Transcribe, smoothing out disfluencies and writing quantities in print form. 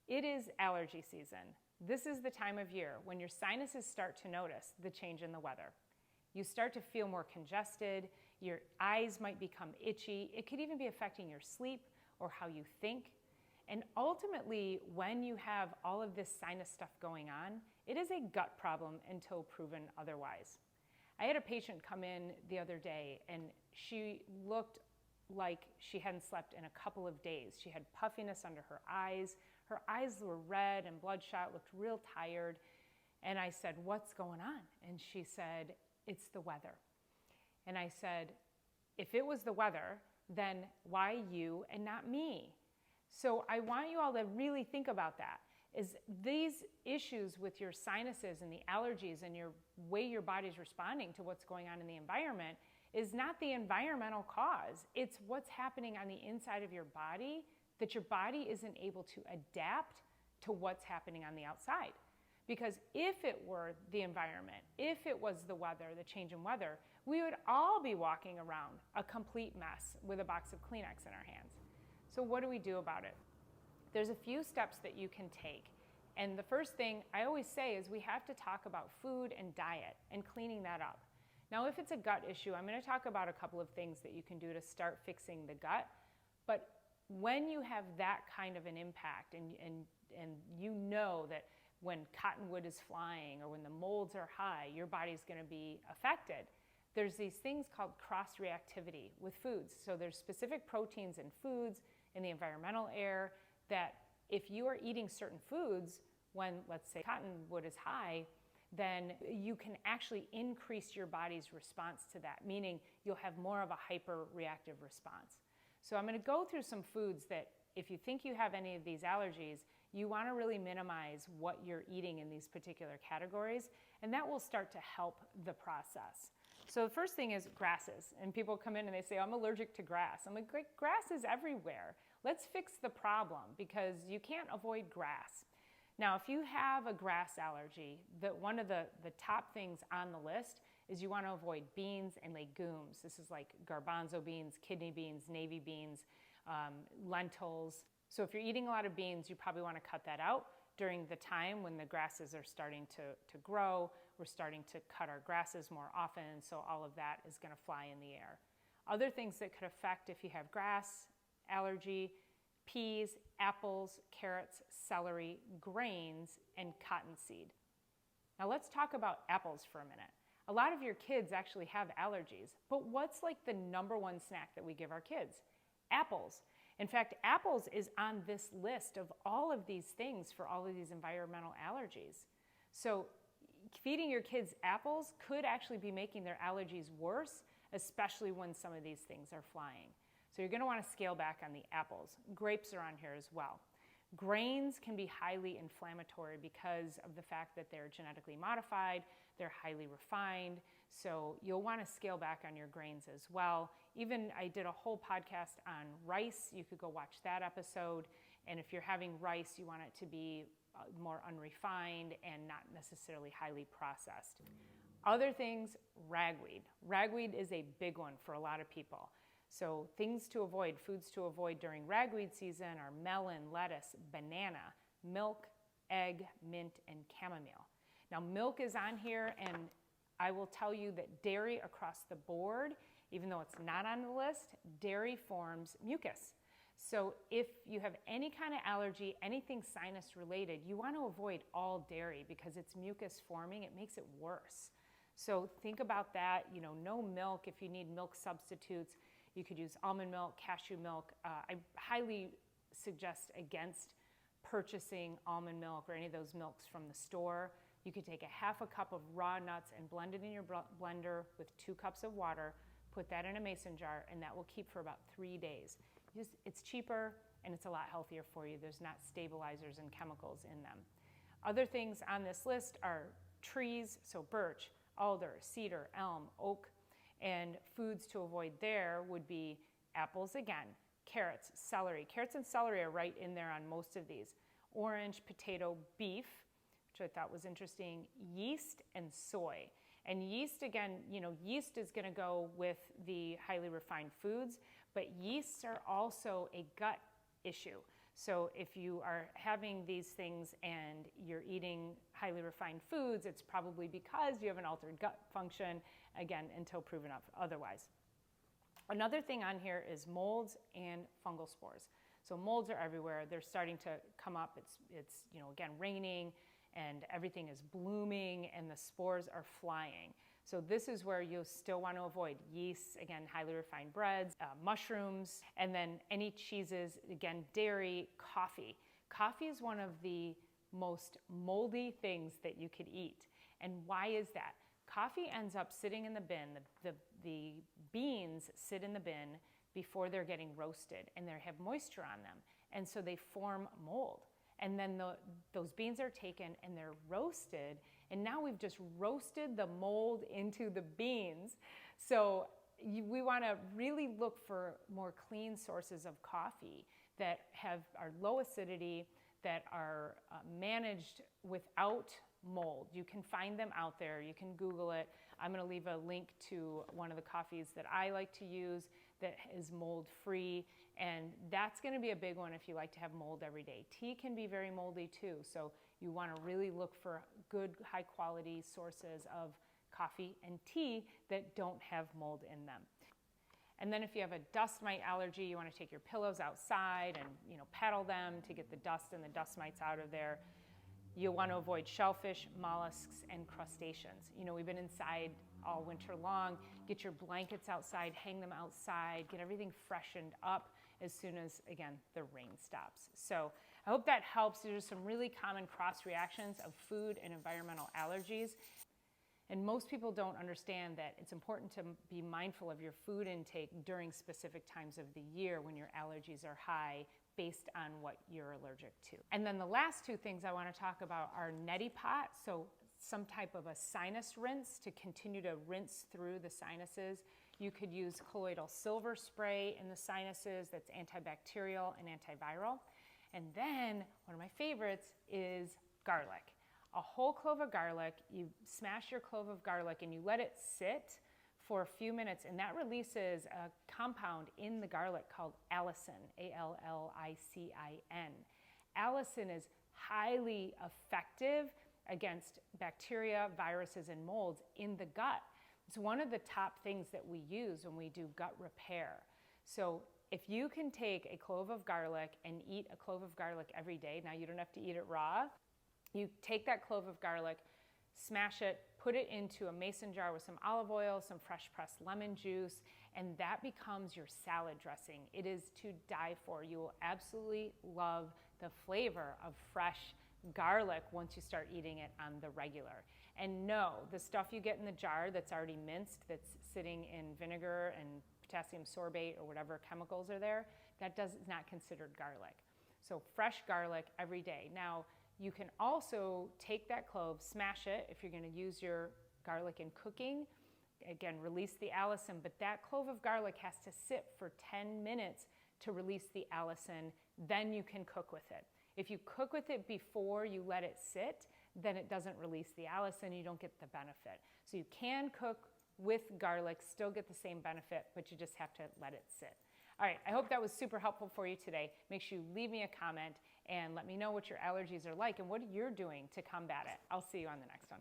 It is allergy season. This is the time of year when your sinuses start to notice the change in the weather. You start to feel more congested, your eyes might become itchy, it could even be affecting your sleep or how you think. And ultimately, when you have all of this sinus stuff going on, it is a gut problem until proven otherwise. I had a patient come in the other day and she looked like she hadn't slept in a couple of days. She had puffiness under her eyes. Her eyes were red and bloodshot, looked real tired. And I said, "What's going on?" And she said, "It's the weather." And I said, "If it was the weather, then why you and not me?" So I want you all to really think about that. Is these issues with your sinuses and the allergies and your way your body's responding to what's going on in the environment is not the environmental cause. It's what's happening on the inside of your body that your body isn't able to adapt to what's happening on the outside. Because if it were the environment, if it was the weather, the change in weather, we would all be walking around a complete mess with a box of Kleenex in our hands. So what do we do about it? There's a few steps that you can take. And the first thing I always say is we have to talk about food and diet and cleaning that up. Now, if it's a gut issue, I'm going to talk about a couple of things that you can do to start fixing the gut. But when you have that kind of an impact and you know that when cottonwood is flying or when the molds are high, your body's going to be affected, there's these things called cross-reactivity with foods. So there's specific proteins in foods, in the environmental air, that if you are eating certain foods when, let's say, cottonwood is high, then you can actually increase your body's response to that, meaning you'll have more of a hyper-reactive response. So I'm going to go through some foods that if you think you have any of these allergies, you want to really minimize what you're eating in these particular categories, and that will start to help the process. So the first thing is grasses, and people come in and they say, "I'm allergic to grass." I'm like, "Great, grass is everywhere. Let's fix the problem because you can't avoid grass." Now, if you have a grass allergy, one of the top things on the list is you want to avoid beans and legumes. This is like garbanzo beans, kidney beans, navy beans, lentils. So if you're eating a lot of beans, you probably want to cut that out during the time when the grasses are starting to grow. We're starting to cut our grasses more often, and so all of that is going to fly in the air. Other things that could affect if you have grass allergy: peas, apples, carrots, celery, grains, and cottonseed. Now let's talk about apples for a minute. A lot of your kids actually have allergies, but what's like the number one snack that we give our kids? Apples. In fact, apples is on this list of all of these things for all of these environmental allergies. So feeding your kids apples could actually be making their allergies worse, especially when some of these things are flying. So you're going to want to scale back on the apples. Grapes are on here as well. Grains can be highly inflammatory because of the fact that they're genetically modified, they're highly refined, so you'll want to scale back on your grains as well. Even I did a whole podcast on rice. You could go watch that episode, and if you're having rice, you want it to be more unrefined and not necessarily highly processed. Other things, ragweed. Ragweed is a big one for a lot of people. So things to avoid, foods to avoid during ragweed season are melon, lettuce, banana, milk, egg, mint, and chamomile. Now milk is on here, and I will tell you that dairy across the board, even though it's not on the list, dairy forms mucus. So if you have any kind of allergy, anything sinus related, you want to avoid all dairy because it's mucus forming, it makes it worse. So think about that, no milk. If you need milk substitutes, you could use almond milk, cashew milk. I highly suggest against purchasing almond milk or any of those milks from the store. You could take a half a cup of raw nuts and blend it in your blender with 2 cups of water, put that in a mason jar, and that will keep for about 3 days. It's cheaper and it's a lot healthier for you. There's not stabilizers and chemicals in them. Other things on this list are trees, so birch, alder, cedar, elm, oak, and foods to avoid there would be apples again, carrots, celery. Carrots and celery are right in there on most of these. Orange, potato, beef, which I thought was interesting, yeast and soy. And yeast, again, yeast is going to go with the highly refined foods, but yeasts are also a gut issue. So if you are having these things and you're eating highly refined foods, it's probably because you have an altered gut function, again, until proven otherwise. Another thing on here is molds and fungal spores. So molds are everywhere. They're starting to come up. It's again, raining and everything is blooming and the spores are flying. So this is where you'll still want to avoid yeast, again, highly refined breads, mushrooms, and then any cheeses, again, dairy, coffee. Coffee is one of the most moldy things that you could eat. And why is that? Coffee ends up sitting in the bin. The beans sit in the bin before they're getting roasted, and they have moisture on them. And so they form mold. And then those beans are taken and they're roasted, and now we've just roasted the mold into the beans. So we want to really look for more clean sources of coffee that are low acidity, that are managed without mold. You can find them out there. You can Google it. I'm going to leave a link to one of the coffees that I like to use that is mold free, and that's going to be a big one if you like to have mold every day. Tea can be very moldy too, so you want to really look for good high quality sources of coffee and tea that don't have mold in them. And then if you have a dust mite allergy, you want to take your pillows outside and paddle them to get the dust and the dust mites out of there. You'll want to avoid shellfish, mollusks, and crustaceans. We've been inside all winter long. Get your blankets outside, hang them outside, get everything freshened up as soon as, again, the rain stops. So I hope that helps. There's some really common cross reactions of food and environmental allergies. And most people don't understand that it's important to be mindful of your food intake during specific times of the year when your allergies are high, based on what you're allergic to. And then the last two things I want to talk about are neti pot, so some type of a sinus rinse to continue to rinse through the sinuses. You could use colloidal silver spray in the sinuses that's antibacterial and antiviral. And then one of my favorites is garlic. A whole clove of garlic, you smash your clove of garlic and you let it sit for a few minutes, and that releases a compound in the garlic called allicin, Allicin. Allicin is highly effective against bacteria, viruses, and molds in the gut. It's one of the top things that we use when we do gut repair. So if you can take a clove of garlic and eat a clove of garlic every day, now you don't have to eat it raw, you take that clove of garlic, smash it, put it into a mason jar with some olive oil, some fresh pressed lemon juice, and that becomes your salad dressing. It is to die for. You will absolutely love the flavor of fresh garlic once you start eating it on the regular. And no, the stuff you get in the jar that's already minced, that's sitting in vinegar and potassium sorbate or whatever chemicals are there, that is not considered garlic. So fresh garlic every day. Now, you can also take that clove, smash it if you're going to use your garlic in cooking. Again, release the allicin, but that clove of garlic has to sit for 10 minutes to release the allicin, then you can cook with it. If you cook with it before you let it sit, then it doesn't release the allicin, you don't get the benefit. So you can cook with garlic, still get the same benefit, but you just have to let it sit. All right, I hope that was super helpful for you today. Make sure you leave me a comment and let me know what your allergies are like and what you're doing to combat it. I'll see you on the next one.